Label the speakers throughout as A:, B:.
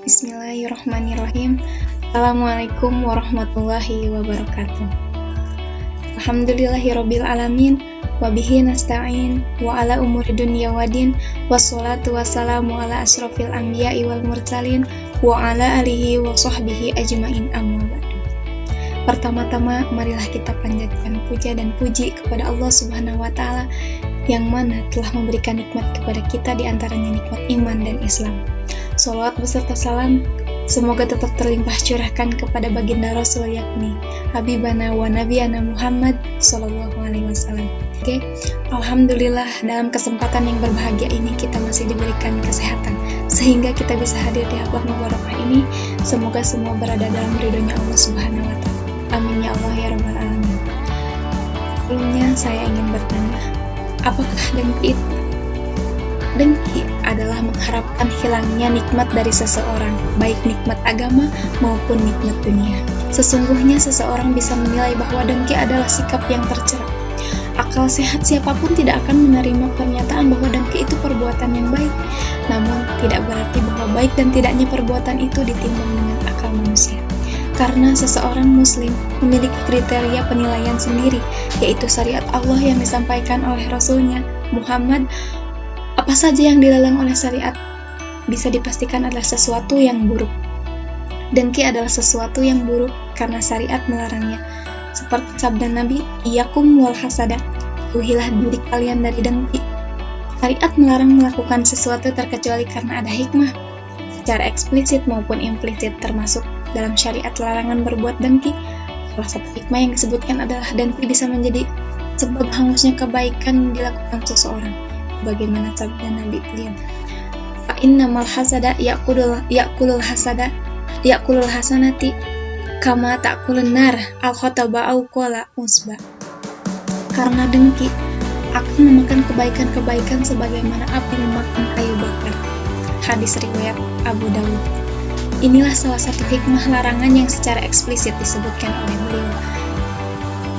A: Bismillahirrahmanirrahim. Assalamualaikum warahmatullahi wabarakatuh. Alhamdulillahirabbil alamin wa bihi nasta'in wa ala umuri dunya waddin wassalatu wassalamu ala asrofil anbiya'i wal mursalin wa ala alihi wa sahbihi ajmain amma ba'du. Pertama-tama marilah kita panjatkan puja dan puji kepada Allah Subhanahu wa taala yang mana telah memberikan nikmat kepada kita, di antaranya nikmat iman dan Islam. Sholawat beserta salam semoga tetap terlimpah curahkan kepada baginda Rasul, yakni Habibana wa Nabiyana Muhammad Sallallahu Alaihi Wasallam. Oke, alhamdulillah dalam kesempatan yang berbahagia ini kita masih diberikan kesehatan sehingga kita bisa hadir di Haflah Mubarakah ini. Semoga semua berada dalam ridhonya Allah Subhanahu Wa Taala. Amin ya Allah ya Rabbal Alamin. Sebelumnya saya ingin bertanya, apakah dengki itu? Dengki adalah mengharapkan hilangnya nikmat dari seseorang, baik nikmat agama maupun nikmat dunia. Sesungguhnya seseorang bisa menilai bahwa dengki adalah sikap yang tercela. Akal sehat siapapun tidak akan menerima pernyataan bahwa dengki itu perbuatan yang baik. Namun, tidak berarti bahwa baik dan tidaknya perbuatan itu ditimbang dengan akal manusia. Karena seseorang muslim memiliki kriteria penilaian sendiri, yaitu syariat Allah yang disampaikan oleh Rasulnya Muhammad. Apa saja yang dilarang oleh syariat bisa dipastikan adalah sesuatu yang buruk. Dengki adalah sesuatu yang buruk karena syariat melarangnya. Seperti sabda Nabi, "Iyyakum wal hasada," jauhilah diri kalian dari dengki. Syariat melarang melakukan sesuatu terkecuali karena ada hikmah, secara eksplisit maupun implisit, termasuk dalam syariat larangan berbuat dengki. Salah satu hikmah yang disebutkan adalah dengki bisa menjadi sebab hangusnya kebaikan yang dilakukan seseorang. Bagaimana sabda Nabi beliau, fa innamal hasada ya'kulul hasanati kama ta'kulun nar al-khataba au qala usba. Karena dengki akan memakan kebaikan-kebaikan sebagaimana api memakan kayu bakar. Hadis riwayat Abu Dawud. Inilah salah satu hikmah larangan yang secara eksplisit disebutkan oleh beliau,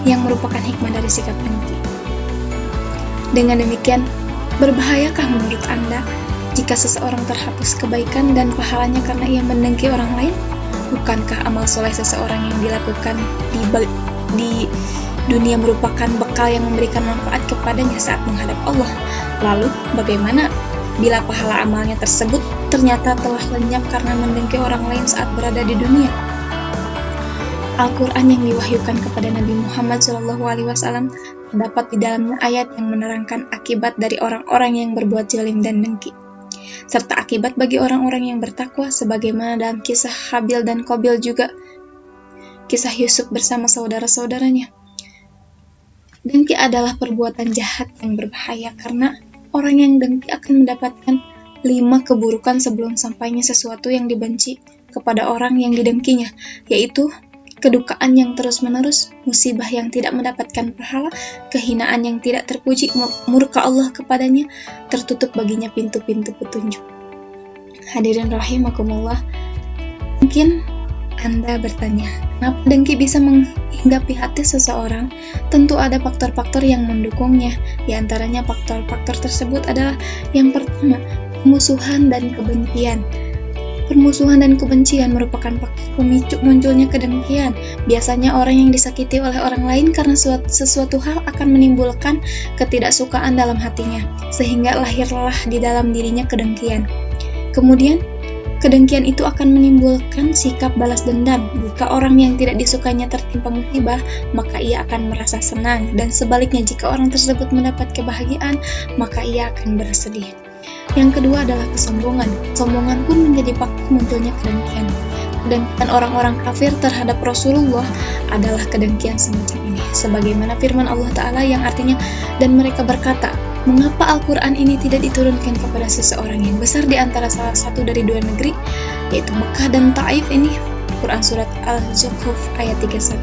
A: yang merupakan hikmah dari sikap dengki. Dengan demikian, berbahayakah menurut Anda jika seseorang terhapus kebaikan dan pahalanya karena ia mendengki orang lain? Bukankah amal soleh seseorang yang dilakukan di dunia merupakan bekal yang memberikan manfaat kepadanya saat menghadap Allah? Lalu, bagaimana bila pahala amalnya tersebut ternyata telah lenyap karena mendengki orang lain saat berada di dunia? Al-Quran yang diwahyukan kepada Nabi Muhammad SAW terdapat di dalamnya ayat yang menerangkan akibat dari orang-orang yang berbuat zalim dan dengki, serta akibat bagi orang-orang yang bertakwa, sebagaimana dalam kisah Habil dan Qabil, juga kisah Yusuf bersama saudara-saudaranya. Dengki adalah perbuatan jahat yang berbahaya karena orang yang dengki akan mendapatkan 5 keburukan sebelum sampainya sesuatu yang dibenci kepada orang yang didengkinya, yaitu kedukaan yang terus-menerus, musibah yang tidak mendapatkan pahala, kehinaan yang tidak terpuji, murka Allah kepadanya, tertutup baginya pintu-pintu petunjuk. Hadirin rahimakumullah, mungkin Anda bertanya, kenapa dengki bisa menghinggapi hati seseorang? Tentu ada faktor-faktor yang mendukungnya. Di antaranya faktor-faktor tersebut adalah yang pertama, pemusuhan dan kebencian. Permusuhan dan kebencian merupakan faktor pemicu munculnya kedengkian. Biasanya orang yang disakiti oleh orang lain karena sesuatu hal akan menimbulkan ketidaksukaan dalam hatinya, sehingga lahirlah di dalam dirinya kedengkian. Kemudian, kedengkian itu akan menimbulkan sikap balas dendam. Jika orang yang tidak disukainya tertimpa musibah, maka ia akan merasa senang, dan sebaliknya jika orang tersebut mendapat kebahagiaan, maka ia akan bersedih. Yang kedua adalah kesombongan. Sombongan pun menjadi faktor munculnya kedengkian. Kedengkian orang-orang kafir terhadap Rasulullah adalah kedengkian semacam ini. Sebagaimana firman Allah Ta'ala yang artinya, dan mereka berkata, mengapa Al-Quran ini tidak diturunkan kepada seseorang yang besar di antara salah satu dari 2 negeri, yaitu Mekah dan Taif ini. Quran Surat Al-Zukhruf ayat 31.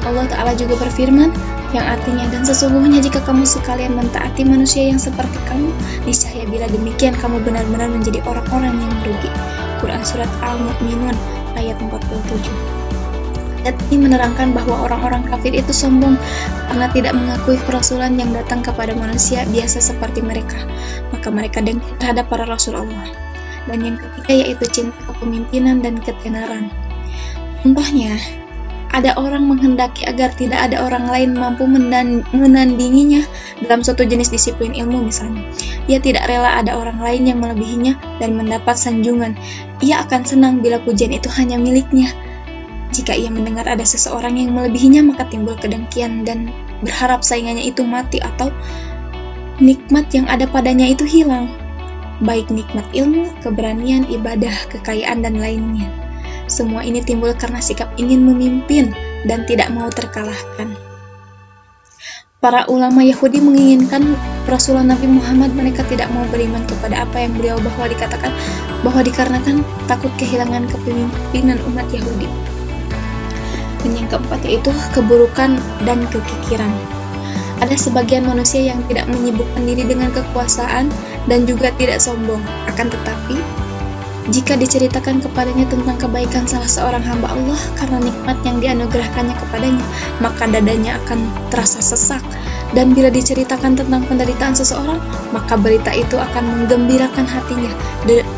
A: Allah Ta'ala juga berfirman, yang artinya, dan sesungguhnya jika kamu sekalian mentaati manusia yang seperti kamu, niscaya bila demikian kamu benar-benar menjadi orang-orang yang merugi. Quran Surat Al-Mu'minun ayat 47. Ayat ini menerangkan bahwa orang-orang kafir itu sombong karena tidak mengakui kerasulan yang datang kepada manusia biasa seperti mereka, maka mereka dengki terhadap para rasul Allah. dan yang ketiga yaitu cinta kepemimpinan dan ketenaran. Contohnya, ada orang menghendaki agar tidak ada orang lain mampu menandinginya dalam suatu jenis disiplin ilmu misalnya. Ia tidak rela ada orang lain yang melebihinya dan mendapat sanjungan. Ia akan senang bila pujian itu hanya miliknya. Jika ia mendengar ada seseorang yang melebihinya, maka timbul kedengkian dan berharap saingannya itu mati atau nikmat yang ada padanya itu hilang. Baik nikmat ilmu, keberanian, ibadah, kekayaan, dan lainnya. Semua ini timbul karena sikap ingin memimpin dan tidak mau terkalahkan. Para ulama Yahudi menginginkan Rasulullah Nabi Muhammad, mereka tidak mau beriman kepada apa yang beliau bahwa dikatakan bahwa dikarenakan takut kehilangan kepemimpinan umat Yahudi. Dan yang keempat yaitu keburukan dan kekikiran. Ada sebagian manusia yang tidak menyibukkan diri dengan kekuasaan dan juga tidak sombong, akan tetapi jika diceritakan kepadanya tentang kebaikan salah seorang hamba Allah karena nikmat yang dianugerahkannya kepadanya, maka dadanya akan terasa sesak. Dan bila diceritakan tentang penderitaan seseorang, maka berita itu akan menggembirakan hatinya.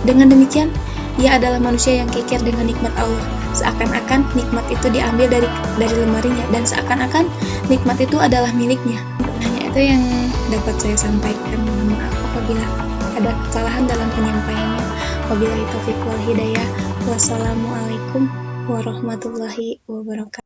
A: Dengan demikian, ia adalah manusia yang kikir dengan nikmat Allah. Seakan-akan nikmat itu diambil dari lemarinya, dan seakan-akan nikmat itu adalah miliknya. Hanya itu yang dapat saya sampaikan. Mohon maaf apabila ada kesalahan dalam penyampaiannya. Wabillahi taufiq wal hidayah. Wassalamualaikum warahmatullahi wabarakatuh.